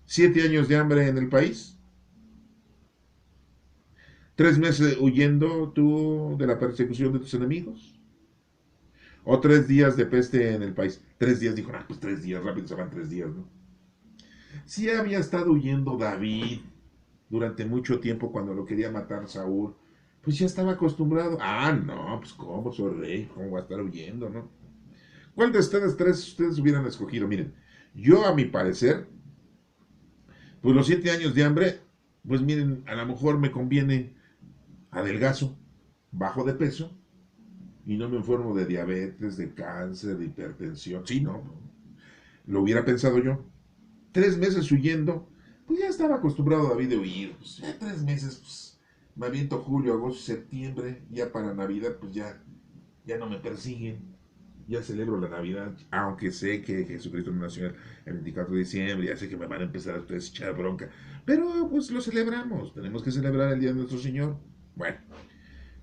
A: ¿7 años de hambre en el país? ¿3 meses huyendo tú de la persecución de tus enemigos? ¿O 3 días de peste en el país? 3 días, dijo, ah, pues 3 días, rápido se van 3 días, ¿no? Sí había estado huyendo David durante mucho tiempo cuando lo quería matar Saúl. Pues ya estaba acostumbrado. Ah, no, pues cómo, soy rey, cómo va a estar huyendo, ¿no? ¿Cuál de ustedes 3 ustedes hubieran escogido? Miren, yo a mi parecer, pues los 7 años de hambre, pues miren, a lo mejor me conviene adelgazo, bajo de peso, y no me enfermo de diabetes, de cáncer, de hipertensión. Sí, no, lo hubiera pensado yo. 3 meses huyendo, pues ya estaba acostumbrado David de huir. Pues ya 3 meses, pues me aviento julio, agosto, septiembre, ya para Navidad, pues ya no me persiguen. ya celebro la Navidad, aunque sé que Jesucristo no nació el 24 de diciembre, ya sé que me van a empezar a ustedes a echar bronca, pero pues lo celebramos, tenemos que celebrar el Día de nuestro Señor. Bueno,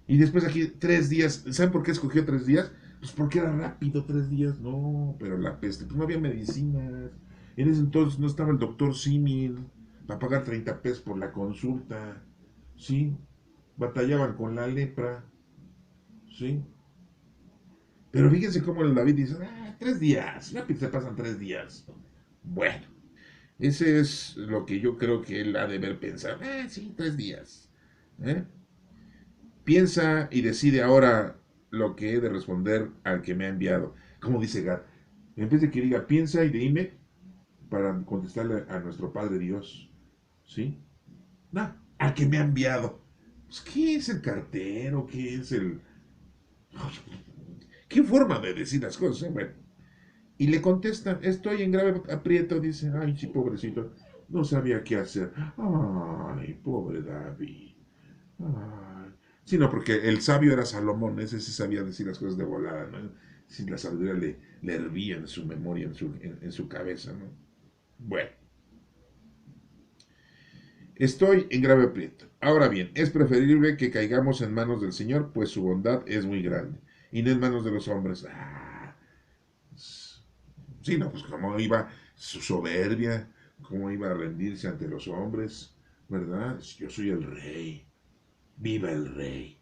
A: y después aquí 3 días, ¿saben por qué escogió 3 días? Pues porque era rápido 3 días, no, pero la peste, pues no había medicinas, en ese entonces no estaba el doctor Simil para pagar 30 pesos por la consulta, ¿sí? Batallaban con la lepra, ¿sí? Pero fíjense cómo el David dice, 3 días, rápido se pasan 3 días. Bueno, ese es lo que yo creo que él ha de haber pensado. Sí, 3 días. ¿Eh? Piensa y decide ahora lo que he de responder al que me ha enviado. Como dice Gad, en vez de que diga, piensa y dime para contestarle a nuestro Padre Dios. ¿Sí? No, al que me ha enviado. Pues, ¿qué es el cartero? ¿Qué es el...? ¿Qué forma de decir las cosas? Bueno, y le contesta, estoy en grave aprieto, dice, ay, sí, pobrecito, no sabía qué hacer. Ay, pobre David. Ay. Sí, no, porque el sabio era Salomón, ese sí sabía decir las cosas de volada, ¿no? Si la sabiduría le hervía en su memoria, en su cabeza, ¿no? Bueno, estoy en grave aprieto. Ahora bien, es preferible que caigamos en manos del Señor, pues su bondad es muy grande, y no en manos de los hombres. Sí, no, pues cómo iba su soberbia, cómo iba a rendirse ante los hombres, ¿verdad? Yo soy el rey, viva el rey.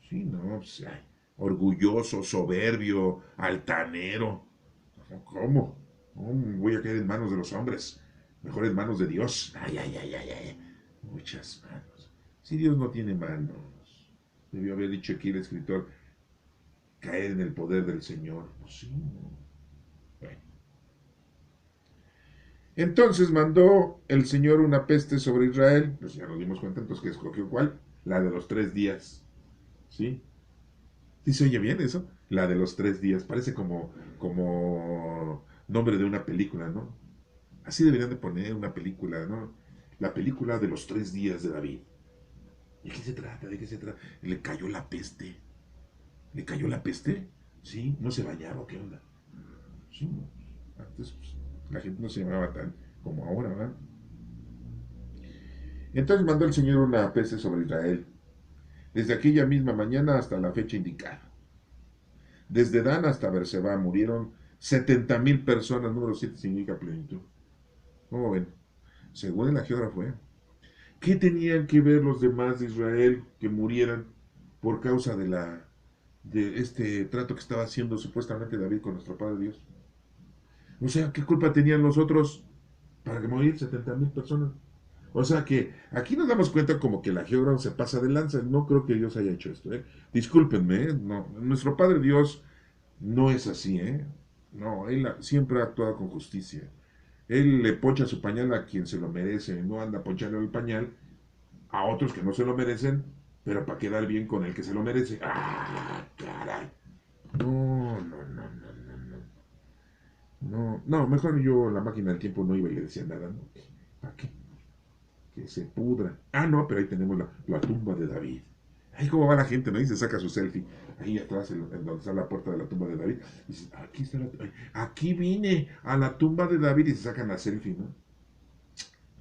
A: Sí, no, pues, ay, orgulloso, soberbio, altanero. ¿Cómo? ¿Cómo voy a caer en manos de los hombres? Mejor en manos de Dios. Ay, ay, ay, ay, ay. Muchas manos. Si Dios no tiene manos, debió haber dicho aquí el escritor, caer en el poder del Señor. Pues sí, no. Bueno. Entonces mandó el Señor una peste sobre Israel, pues ya nos dimos cuenta entonces que escogió cuál, la de los 3 días, ¿sí? ¿Sí se oye bien eso? La de los 3 días, parece como nombre de una película, ¿no? Así deberían de poner una película, ¿no? La película de los 3 días de David. ¿De qué se trata? ¿De qué se trata? Le cayó la peste. ¿Le cayó la peste? ¿Sí? ¿No se bañaba? ¿Qué onda? Sí. Antes pues, la gente no se llamaba tan como ahora, ¿verdad? Entonces mandó el Señor una peste sobre Israel, desde aquella misma mañana hasta la fecha indicada. Desde Dan hasta Berseba murieron 70,000 personas, número 7 significa plenitud. ¿Cómo ven? Según el geógrafo, ¿eh? ¿Qué tenían que ver los demás de Israel que murieran por causa de este trato que estaba haciendo supuestamente David con nuestro Padre Dios? O sea, ¿qué culpa tenían los otros para que morir 70,000 personas? O sea que aquí nos damos cuenta como que la geógrafa se pasa de lanza. No creo que Dios haya hecho esto, ¿eh? Discúlpenme, ¿eh? No, nuestro Padre Dios no es así, ¿eh? No, Él siempre ha actuado con justicia. Él le poncha su pañal a quien se lo merece, no anda ponchando el pañal a otros que no se lo merecen, pero para quedar bien con el que se lo merece. ¡Ah, caray! No, no, no, no, no, no. No, no, mejor yo la máquina del tiempo no iba y le decía nada, ¿no? ¿Para qué? Que se pudra. Ah, no, pero ahí tenemos la tumba de David. Ahí cómo va la gente, ¿no? Y se saca su selfie. Ahí atrás, en donde está la puerta de la tumba de David. Y dice, aquí está aquí vine a la tumba de David y se sacan la selfie, ¿no?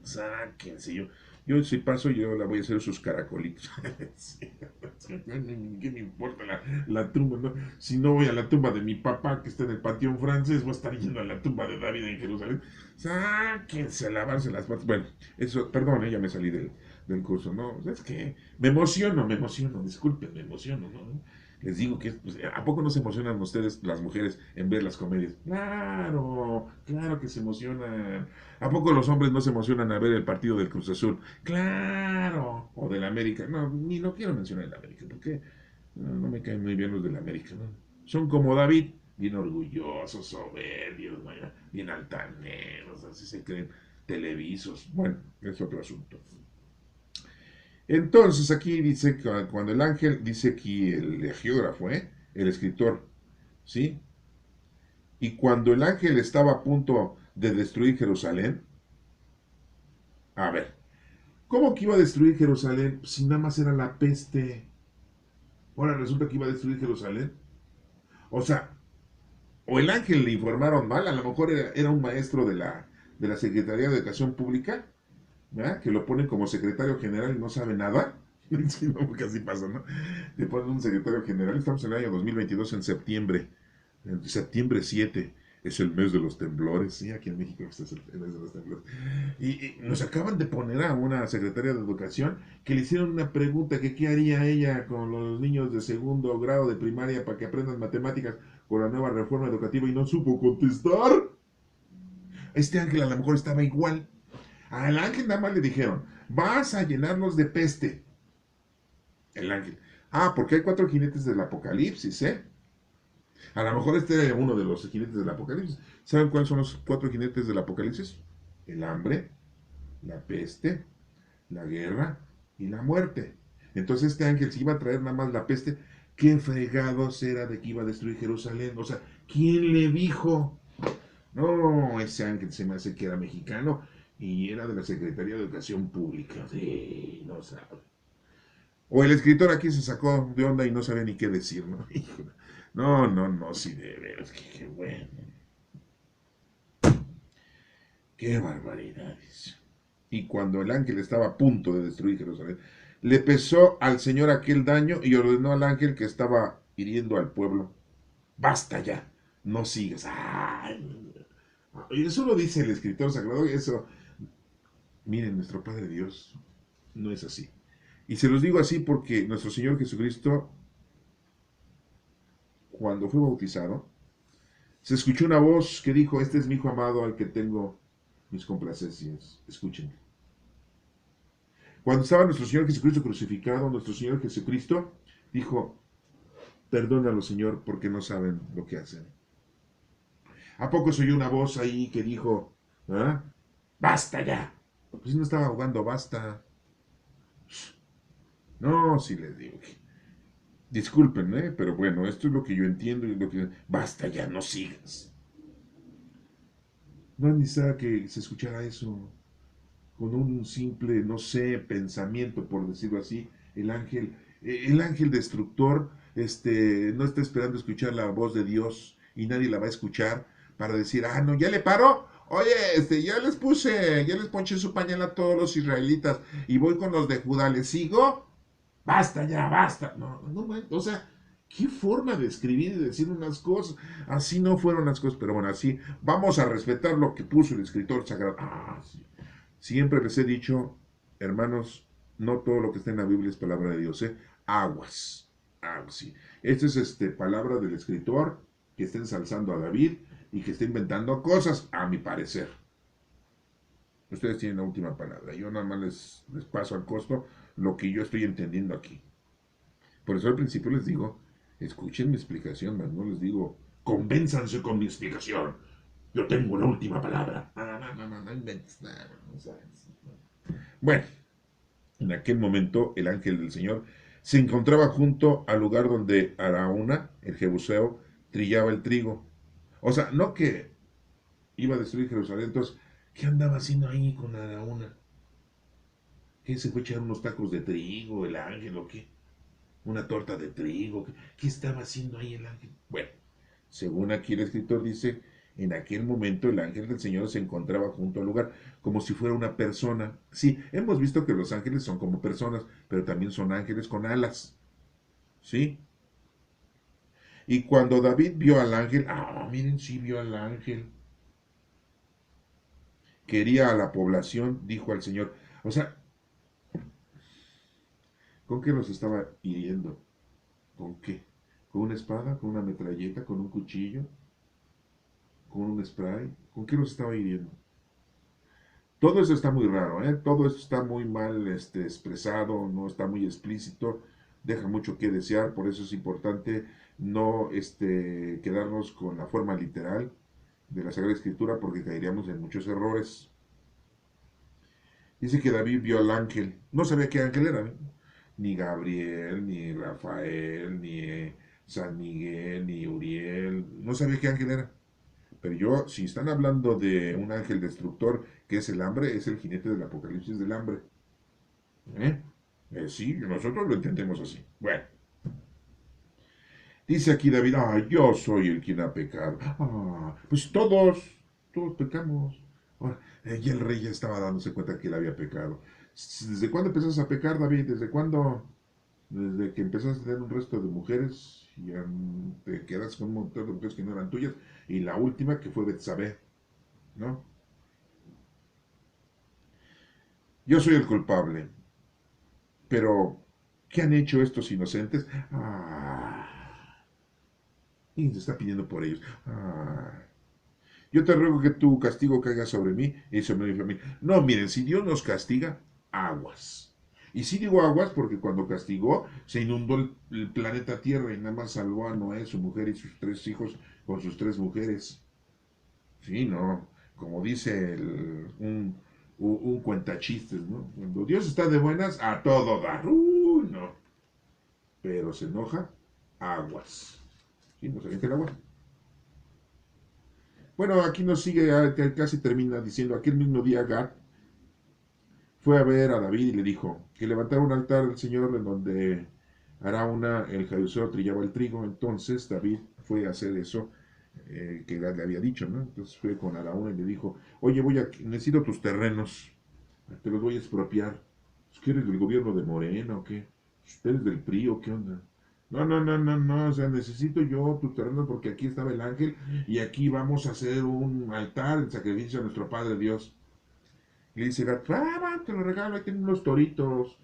A: Sáquense, yo si paso, yo la voy a hacer sus caracolitos. Sí, ¿qué me importa la tumba? ¿No? Si no voy a la tumba de mi papá, que está en el panteón francés, voy a estar yendo a la tumba de David en Jerusalén. Sáquense a lavarse las patas. Bueno, eso, perdón, ya me salí del curso. No, es que me emociono, disculpen, me emociono, ¿no? Les digo que, pues, ¿a poco no se emocionan ustedes, las mujeres, en ver las comedias? Claro, claro que se emocionan. ¿A poco los hombres no se emocionan a ver el partido del Cruz Azul? Claro. O del América. No, ni no quiero mencionar el América, porque no me caen muy bien los del América, ¿no? Son como David, bien orgullosos, soberbios, ¿no? Bien altaneros, así se creen televisos. Bueno, es otro asunto. Entonces aquí dice que cuando el ángel, dice aquí el geógrafo, el escritor, ¿sí? Y cuando el ángel estaba a punto de destruir Jerusalén, a ver, ¿cómo que iba a destruir Jerusalén si nada más era la peste? Ahora resulta que iba a destruir Jerusalén. O sea, o el ángel le informaron mal, a lo mejor era un maestro de la Secretaría de Educación Pública, ¿verdad? Que lo ponen como secretario general y no sabe nada. Sí, no, porque así pasa, ¿no? Le ponen un secretario general, estamos en el año 2022 en septiembre 7 es el mes de los temblores, sí, aquí en México este es el mes de los temblores. Y nos acaban de poner a una secretaria de educación que le hicieron una pregunta que qué haría ella con los niños de segundo grado de primaria para que aprendan matemáticas con la nueva reforma educativa y no supo contestar. Este ángel a lo mejor estaba igual. Al ángel nada más le dijeron, vas a llenarlos de peste. El ángel. Ah, porque hay cuatro jinetes del apocalipsis, ¿eh? A lo mejor este era uno de los jinetes del apocalipsis. ¿Saben cuáles son los cuatro jinetes del apocalipsis? El hambre, la peste, la guerra y la muerte. Entonces este ángel si iba a traer nada más la peste, ¿qué fregados era de que iba a destruir Jerusalén? O sea, ¿quién le dijo? No, ese ángel se me hace que era mexicano y era de la Secretaría de Educación Pública. Sí, no sabe. O el escritor aquí se sacó de onda y no sabía ni qué decir, ¿no? No, no, no, sí, de veras, qué bueno. Qué barbaridades. Y cuando el ángel estaba a punto de destruir Jerusalén, le pesó al Señor aquel daño y ordenó al ángel que estaba hiriendo al pueblo. Basta ya, no sigas. Ay, eso lo dice el escritor sagrado y eso, miren, nuestro Padre Dios no es así. Y se los digo así porque nuestro Señor Jesucristo, cuando fue bautizado, se escuchó una voz que dijo, este es mi hijo amado al que tengo mis complacencias, escúchenme. Cuando estaba nuestro Señor Jesucristo crucificado, nuestro Señor Jesucristo dijo, perdónalo Señor porque no saben lo que hacen. ¿A poco se oyó una voz ahí que dijo, ¿ah? Basta ya? Pues no estaba jugando, basta. No, sí les digo que disculpen, pero bueno, esto es lo que yo entiendo y lo que... Basta ya, no sigas. No es necesario que se escuchara eso con un simple, no sé, pensamiento, por decirlo así. El ángel destructor, no está esperando escuchar la voz de Dios y nadie la va a escuchar para decir, ah, no, ya le paró. Oye, ya les ponché su pañal a todos los israelitas y voy con los de Judá, ¿les sigo? Basta ya, basta. No, no, o sea, qué forma de escribir y decir unas cosas. Así no fueron las cosas, pero bueno, así vamos a respetar lo que puso el escritor sagrado. Ah, sí. Siempre les he dicho, hermanos, no todo lo que está en la Biblia es palabra de Dios, ¿eh? Aguas, aguas, sí. Esta es palabra del escritor que está ensalzando a David y que está inventando cosas, a mi parecer. Ustedes tienen la última palabra. Yo nada más les paso al costo lo que yo estoy entendiendo aquí. Por eso al principio les digo, escuchen mi explicación, no les digo, convénzanse con mi explicación. Yo tengo la última palabra. No inventes nada, no sabes. Bueno, en aquel momento el ángel del Señor se encontraba junto al lugar donde Araúna, el jebuseo, trillaba el trigo. O sea, no que iba a destruir Jerusalén, entonces, ¿qué andaba haciendo ahí con Araúna? ¿Qué se fue a echar unos tacos de trigo, el ángel o qué? ¿Una torta de trigo? ¿Qué estaba haciendo ahí el ángel? Bueno, según aquí el escritor dice, en aquel momento el ángel del Señor se encontraba junto al lugar, como si fuera una persona. Sí, hemos visto que los ángeles son como personas, pero también son ángeles con alas. ¿Sí? Y cuando David vio al ángel, miren, sí vio al ángel, quería a la población, dijo al Señor. O sea, ¿con qué los estaba hiriendo? ¿Con qué? ¿Con una espada? ¿Con una metralleta? ¿Con un cuchillo? ¿Con un spray? ¿Con qué los estaba hiriendo? Todo eso está muy raro, ¿eh? Todo eso está muy mal expresado, no está muy explícito, deja mucho que desear, por eso es importante no quedarnos con la forma literal de la Sagrada Escritura porque caeríamos en muchos errores. Dice que David vio al ángel, no sabía qué ángel era, ¿eh? Ni Gabriel, ni Rafael, ni San Miguel, ni Uriel, no sabía qué ángel era. Pero yo, si están hablando de un ángel destructor, que es el hambre, es el jinete del apocalipsis del hambre. ¿Eh? Sí, nosotros lo entendemos así. Bueno, Dice aquí David, yo soy el quien ha pecado. Pues todos pecamos. Y el rey ya estaba dándose cuenta que él había pecado. ¿Desde cuándo empezaste a pecar, David? ¿Desde cuándo? Desde que empezaste a tener un resto de mujeres y te quedas con un montón de mujeres que no eran tuyas. Y la última que fue Betsabé, ¿no? Yo soy el culpable. Pero, ¿qué han hecho estos inocentes? Y se está pidiendo por ellos. Yo te ruego que tu castigo caiga sobre mí y sobre mi familia. No, miren, si Dios nos castiga, aguas. Y sí digo aguas porque cuando castigó se inundó el planeta Tierra y nada más salvó a Noé, su mujer y sus 3 hijos con sus 3 mujeres. Sí, no, como dice un cuentachistes, ¿no? Cuando Dios está de buenas, a todo dar. No. Pero se enoja, aguas. Sí, nos avienta el agua. Bueno, aquí nos sigue, casi termina diciendo, aquel mismo día Gad fue a ver a David y le dijo que levantara un altar al Señor en donde el jaduzeo trillaba el trigo. Entonces David fue a hacer eso que Gad le había dicho, ¿no? Entonces fue con Araúna y le dijo, oye, necesito tus terrenos, te los voy a expropiar. ¿Quieres del gobierno de Morena o qué? ¿Eres del PRI o qué onda? No, no, no, no, no, o sea, necesito yo tus terrenos porque aquí estaba el ángel y aquí vamos a hacer un altar en sacrificio a nuestro Padre Dios. Y le dice Gat, va, te lo regalo, ahí tengo unos toritos.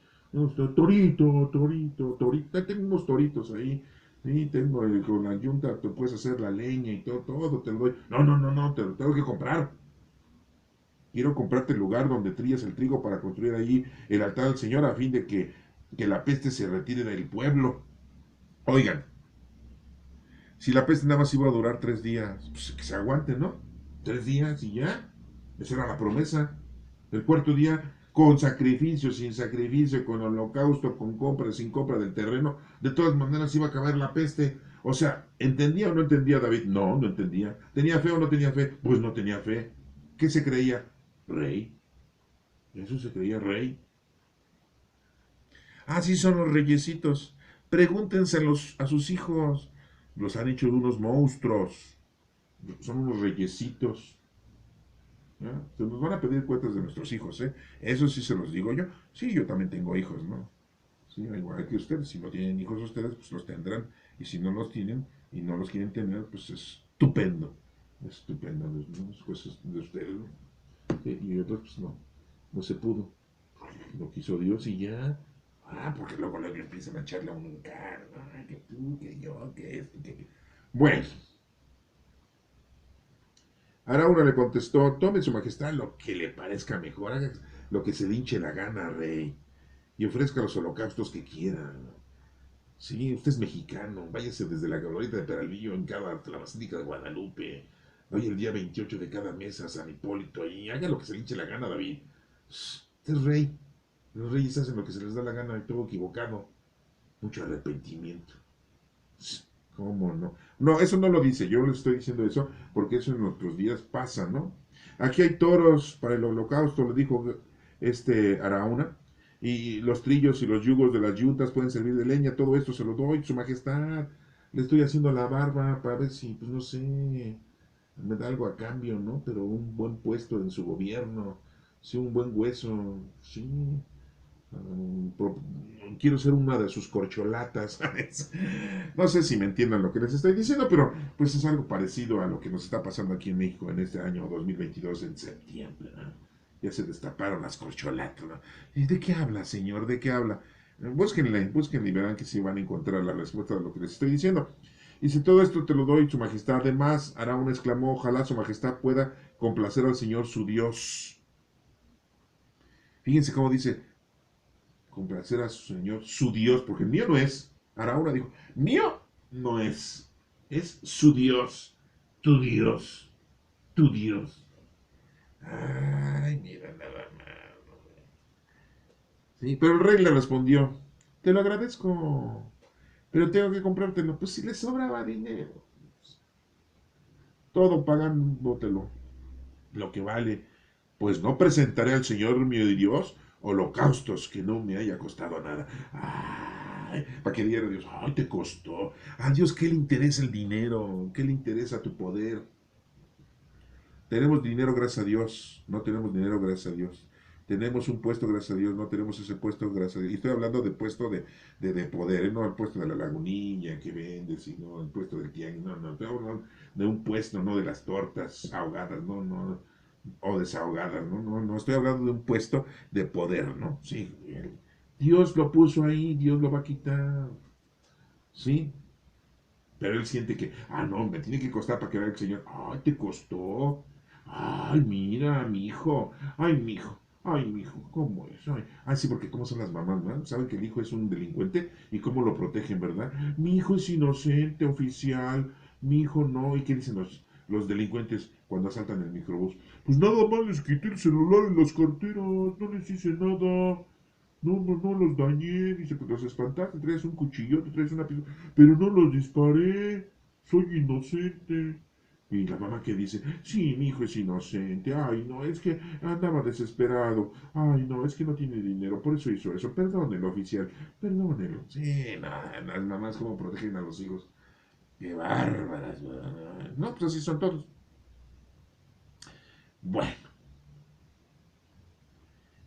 A: Torito, ahí tengo unos toritos ahí. Sí, tengo con la yunta, te puedes hacer la leña y todo te lo doy. No, no, no, no, te lo tengo que comprar. Quiero comprarte el lugar donde trillas el trigo para construir allí el altar al Señor a fin de que la peste se retire del pueblo. Oigan, si la peste nada más iba a durar 3 días, pues que se aguante, ¿no? 3 días y ya. Esa era la promesa. El cuarto día, con sacrificio, sin sacrificio, con holocausto, con compra, sin compra del terreno, de todas maneras iba a acabar la peste. O sea, ¿entendía o no entendía David? No, no entendía. ¿Tenía fe o no tenía fe? Pues no tenía fe. ¿Qué se creía? Rey. Eso se creía rey. Así son los reyesitos. Pregúntenselos a sus hijos. Los han hecho unos monstruos. Son unos reyesitos. ¿No? Se nos van a pedir cuentas de nuestros hijos, ¿eh? Eso sí se los digo yo. Sí, yo también tengo hijos, ¿no? Sí, igual que ustedes. Si no tienen hijos ustedes, pues los tendrán. Y si no los tienen y no los quieren tener, pues es estupendo. Estupendo, ¿no? Es cosas de ustedes, ¿no? Sí, y otros, pues no. No se pudo. Lo quiso Dios y ya. Porque luego empiezan a echarle a uno en cara. Que tú, que yo, que esto, que... Bueno, Araúna le contestó, tome su majestad lo que le parezca mejor, haga lo que se le hinche la gana, rey, y ofrezca los holocaustos que quiera. Sí, usted es mexicano, váyase desde la glorieta de Peralvillo en cada la Basílica de Guadalupe. Hoy el día 28 de cada mes a San Hipólito y haga lo que se le hinche la gana, David. Usted es rey. Los reyes hacen lo que se les da la gana y todo equivocado. Mucho arrepentimiento. ¿Cómo no? No, eso no lo dice. Yo le estoy diciendo eso porque eso en nuestros días pasa, ¿no? Aquí hay toros para el holocausto, le dijo Araúna. Y los trillos y los yugos de las yuntas pueden servir de leña. Todo esto se lo doy, su majestad. Le estoy haciendo la barba para ver si, pues no sé, me da algo a cambio, ¿no? Pero un buen puesto en su gobierno. Sí, un buen hueso. Sí. Quiero ser una de sus corcholatas. No sé si me entiendan lo que les estoy diciendo, pero pues es algo parecido a lo que nos está pasando aquí en México en este año 2022 en septiembre, ¿no? Ya se destaparon las corcholatas, ¿no? ¿Y de qué habla, señor? ¿De qué habla? Búsquenle y verán que sí van a encontrar la respuesta de lo que les estoy diciendo. Y si todo esto te lo doy, su majestad, además, Araúna exclamó, ojalá su majestad pueda complacer al Señor su Dios. Fíjense cómo dice, complacer a su Señor, su Dios, porque mío no es. Araúna dijo, mío no es su Dios, tu Dios, tu Dios. Ay, mira nada más. Sí, pero el rey le respondió, te lo agradezco, pero tengo que comprártelo. Pues si le sobraba dinero, todo pagándotelo, lo que vale. Pues no presentaré al Señor mi Dios holocaustos que no me haya costado nada. ay, para que diera Dios, ay, te costó. A Dios, ¿qué le interesa el dinero? ¿Qué le interesa tu poder? Tenemos dinero, gracias a Dios. No tenemos dinero, gracias a Dios. Tenemos un puesto, gracias a Dios. No tenemos ese puesto, gracias a Dios. Y estoy hablando de puesto de poder, no el puesto de la lagunilla que vende, sino el puesto del tianguis. No, no, estoy hablando de un puesto, no de las tortas ahogadas, no, no, o desahogadas, no, no, no. Estoy hablando de un puesto de poder, ¿no? Sí. Dios lo puso ahí, Dios lo va a quitar. Sí. Pero él siente que, no, me tiene que costar para que vea el Señor. Ay, te costó. Ay, mira, mi hijo. Ay, mi hijo. Ay, mi hijo, ¿cómo es? Ay, sí, porque cómo son las mamás, ¿no? Saben que el hijo es un delincuente y cómo lo protegen, ¿verdad? Mi hijo es inocente, oficial. Mi hijo no. ¿Y qué dicen los delincuentes cuando asaltan el microbús? Pues nada más les quité el celular en las carteras, no les hice nada. No, no, no los dañé. Dice, pues los espantaste, traes un cuchillo, te traes una pistola. Pero no los disparé. Soy inocente. Y la mamá que dice, sí, mi hijo es inocente. Ay, no, es que andaba desesperado. Ay, no, es que no tiene dinero, por eso hizo eso. Perdónelo, oficial. Perdónelo. Sí, nada, las mamás cómo protegen a los hijos. Qué bárbaras. No, pues así son todos. Bueno.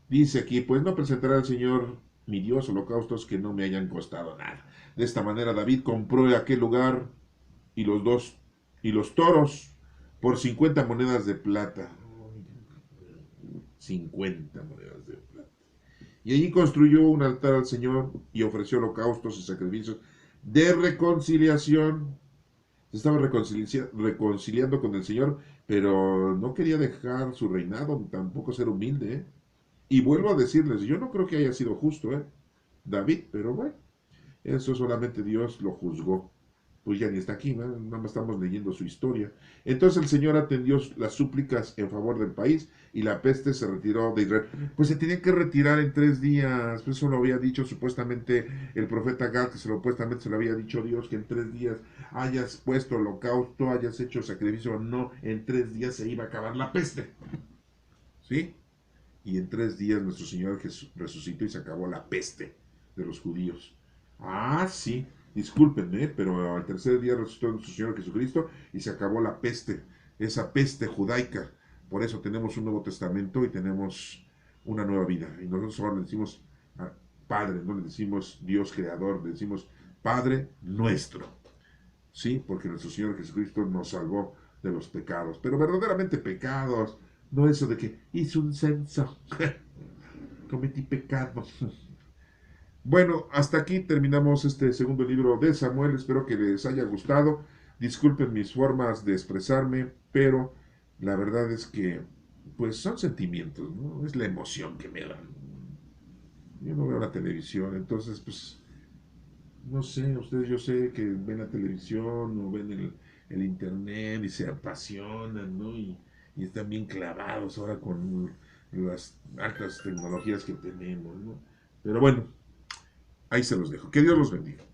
A: Dice aquí, pues no presentará al Señor mi Dios holocaustos que no me hayan costado nada. De esta manera David compró aquel lugar y los toros por 50 monedas de plata. 50 monedas de plata. Y allí construyó un altar al Señor y ofreció holocaustos y sacrificios de reconciliación. Se estaba reconciliando con el Señor, pero no quería dejar su reinado, tampoco ser humilde, ¿eh? Y vuelvo a decirles, yo no creo que haya sido justo, David, pero bueno, eso solamente Dios lo juzgó. Pues ya ni está aquí, ¿no? Nada más estamos leyendo su historia. Entonces el Señor atendió las súplicas en favor del país y la peste se retiró de Israel. Pues se tenía que retirar en 3 días. Pues eso lo había dicho supuestamente el profeta Gad, que supuestamente se lo había dicho Dios, que en 3 días hayas puesto holocausto, hayas hecho sacrificio. No, en 3 días se iba a acabar la peste. ¿Sí? Y en 3 días nuestro Señor Jesús resucitó y se acabó la peste de los judíos. Sí, discúlpenme, pero al tercer día resucitó nuestro Señor Jesucristo y se acabó la peste, esa peste judaica. Por eso tenemos un Nuevo Testamento y tenemos una nueva vida. Y nosotros ahora le decimos Padre, no le decimos Dios Creador, le decimos Padre nuestro. Sí, porque nuestro Señor Jesucristo nos salvó de los pecados, pero verdaderamente pecados, no eso de que hice un censo, cometí pecado. Bueno, hasta aquí terminamos este segundo libro de Samuel, espero que les haya gustado, disculpen mis formas de expresarme, pero la verdad es que pues son sentimientos, ¿no? Es la emoción que me dan. Yo no veo la televisión, entonces pues no sé, ustedes yo sé que ven la televisión o ven el internet y se apasionan, ¿no? Y están bien clavados ahora con las altas tecnologías que tenemos, ¿no? Pero bueno, ahí se los dejo. Que Dios los bendiga.